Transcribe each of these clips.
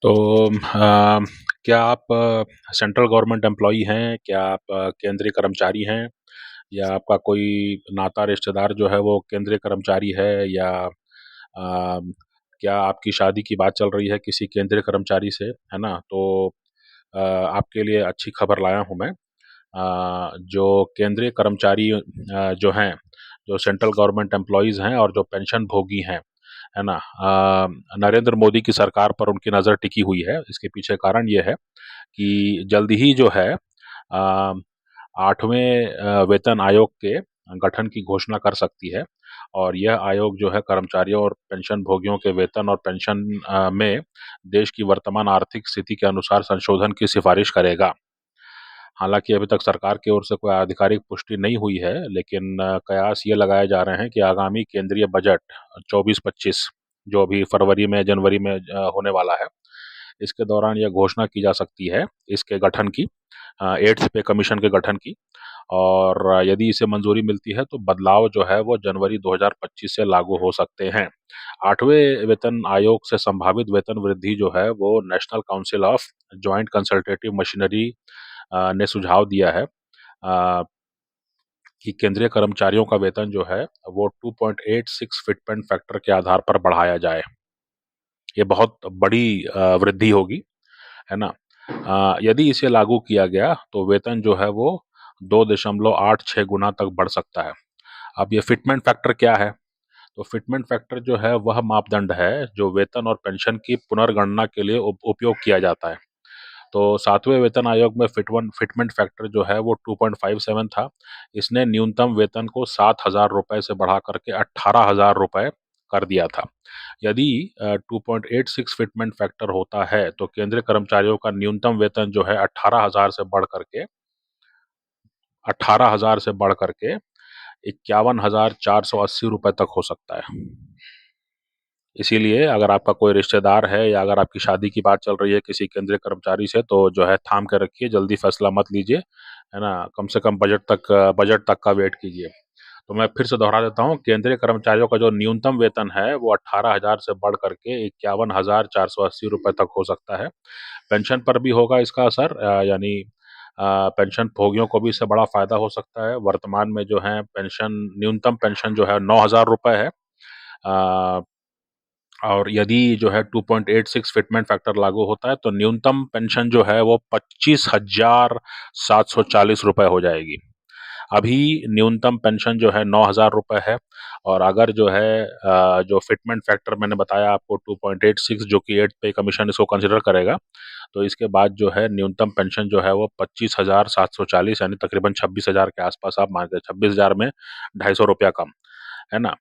तो क्या आप सेंट्रल गवर्नमेंट एम्प्लॉई हैं? क्या आप केंद्रीय कर्मचारी हैं? या आपका कोई नाता रिश्तेदार जो है वो केंद्रीय कर्मचारी है? या अ, क्या आपकी शादी की बात चल रही है किसी केंद्रीय कर्मचारी से, है ना? तो आपके लिए अच्छी खबर लाया हूँ मैं। जो केंद्रीय कर्मचारी जो हैं, जो सेंट्रल गवर्नमेंट एम्प्लॉइज़ हैं और जो पेंशन भोगी हैं, है ना? नरेंद्र मोदी की सरकार पर उनकी नज़र टिकी हुई है। इसके पीछे कारण ये है कि जल्द ही जो है 8वें वेतन आयोग के गठन की घोषणा कर सकती है और यह आयोग जो है कर्मचारियों और पेंशन भोगियों के वेतन और पेंशन में देश की वर्तमान आर्थिक स्थिति के अनुसार संशोधन की सिफारिश करेगा। हालाँकि अभी तक सरकार की ओर से कोई आधिकारिक पुष्टि नहीं हुई है, लेकिन कयास ये लगाए जा रहे हैं कि आगामी केंद्रीय बजट 24-25 जो अभी फरवरी में, जनवरी में होने वाला है, इसके दौरान यह घोषणा की जा सकती है इसके गठन की, 8th पे कमीशन के गठन की। और यदि इसे मंजूरी मिलती है तो बदलाव जो है वो जनवरी 2025 से लागू हो सकते हैं। 8वें वेतन आयोग से संभावित वेतन वृद्धि जो है वो national council of joint consultative machinery ने सुझाव दिया है कि केंद्रीय कर्मचारियों का वेतन जो है वो 2.86 फिटमेंट फैक्टर के आधार पर बढ़ाया जाए। ये बहुत बड़ी वृद्धि होगी, है ना? यदि इसे लागू किया गया तो वेतन जो है वो 2.86 गुना तक बढ़ सकता है। अब ये फिटमेंट फैक्टर क्या है? तो फिटमेंट फैक्टर जो है वह मापदंड है जो वेतन और पेंशन की पुनर्गणना के लिए उपयोग किया जाता है। तो 7वें वेतन आयोग में फिटमेंट फैक्टर जो है वो 2.57 था। इसने न्यूनतम वेतन को 7,000 रुपए से बढ़ा करके 18,000 रुपए कर दिया था। यदि 2.86 फिटमेंट फैक्टर होता है तो केंद्रीय कर्मचारियों का न्यूनतम वेतन जो है 18,000 से बढ़ करके 51,480 रुपए तक हो सकता है। इसीलिए अगर आपका कोई रिश्तेदार है या अगर आपकी शादी की बात चल रही है किसी केंद्रीय कर्मचारी से तो जो है थाम के रखिए, जल्दी फैसला मत लीजिए, है ना? कम से कम बजट तक का वेट कीजिए। तो मैं फिर से दोहरा देता हूँ, केंद्रीय कर्मचारियों का जो न्यूनतम वेतन है वो 18,000 से बढ़ करके 51,480 रुपए तक हो सकता है। पेंशन पर भी होगा इसका असर, यानी पेंशन भोगियों को भी इससे बड़ा फ़ायदा हो सकता है। वर्तमान में जो है पेंशन न्यूनतम पेंशन जो है 9,000 रुपए है। अ, और यदि जो है 2.86 फिटमेंट फैक्टर लागू होता है तो न्यूनतम पेंशन जो है वो 25,740 रुपए हो जाएगी। अभी न्यूनतम पेंशन जो है 9,000 रुपए है और अगर जो है जो फिटमेंट फैक्टर मैंने बताया आपको 2.86 जो कि 8th पे कमीशन इसको कंसिडर करेगा, तो इसके बाद जो है न्यूनतम पेंशन जो है वो 25,740 यानी तकरीबन 26,000 के आसपास आप मान के 26,000 में 250 रुपया कम, है ना?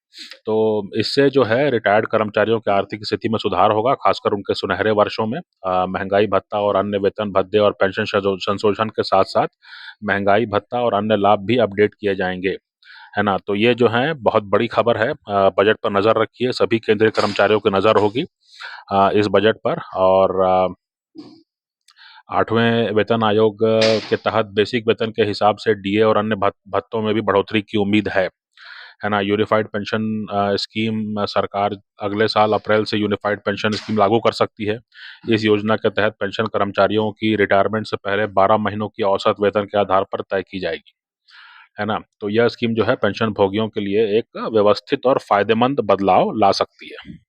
तो इससे जो है रिटायर्ड कर्मचारियों की आर्थिक स्थिति में सुधार होगा, खासकर उनके सुनहरे वर्षों में। महंगाई भत्ता और अन्य वेतन भत्ते और पेंशन संशोधन के साथ-साथ महंगाई भत्ता और अन्य लाभ भी अपडेट किए जाएँगे, है ना? तो ये जो है बहुत बड़ी खबर है। बजट पर नज़र रखिए, सभी केंद्रीय कर्मचारियों की नज़र होगी इस बजट पर और 8वें वेतन आयोग के तहत बेसिक वेतन के हिसाब से डीए और अन्य भत्तों में भी बढ़ोतरी की उम्मीद है ना? यूनिफाइड पेंशन स्कीम सरकार अगले साल अप्रैल से यूनिफाइड पेंशन स्कीम लागू कर सकती है। इस योजना के तहत पेंशन कर्मचारियों की रिटायरमेंट से पहले 12 महीनों की औसत वेतन के आधार पर तय की जाएगी, है ना? तो यह स्कीम जो है पेंशन भोगियों के लिए एक व्यवस्थित और फ़ायदेमंद बदलाव ला सकती है।